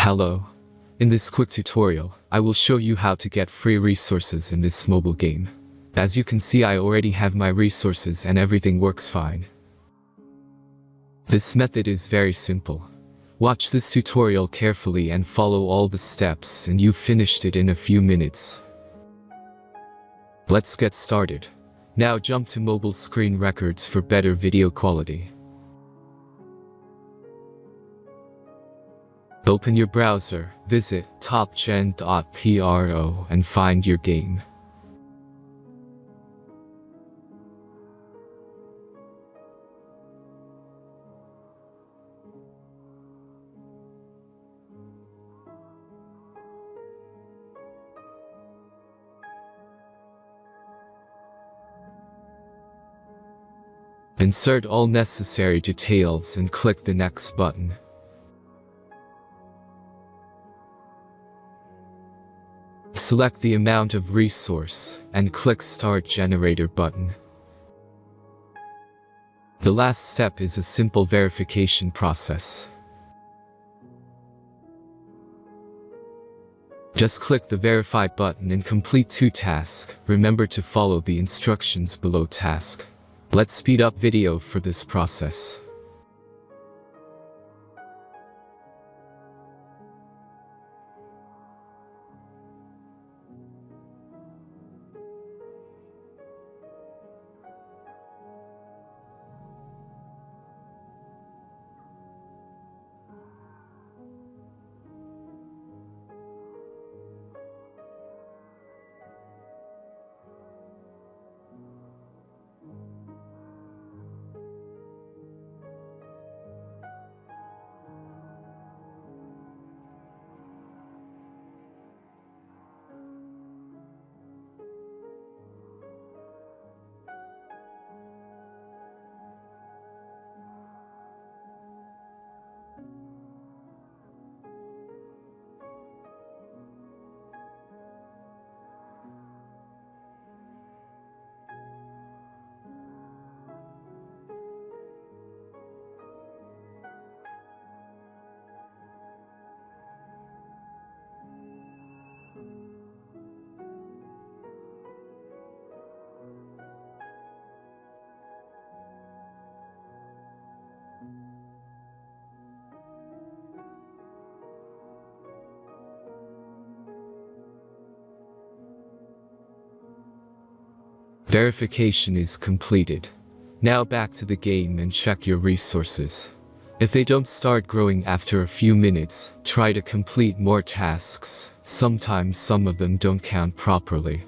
Hello. In this quick tutorial, I will show you how to get free resources in this mobile game. As you can see, I already have my resources and everything works fine. This method is very simple. Watch this tutorial carefully and follow all the steps and you've finished it in a few minutes. Let's get started. Now jump to mobile screen records for better video quality. Open your browser, visit topgen.pro and find your game. Insert all necessary details and click the next button. Select the amount of resource and click Start Generator button. The last step is a simple verification process. Just click the Verify button and complete 2 tasks. Remember to follow the instructions below task. Let's speed up video for this process. Verification is completed. Now back to the game and check your resources. If they don't start growing after a few minutes, try to complete more tasks. Sometimes some of them don't count properly.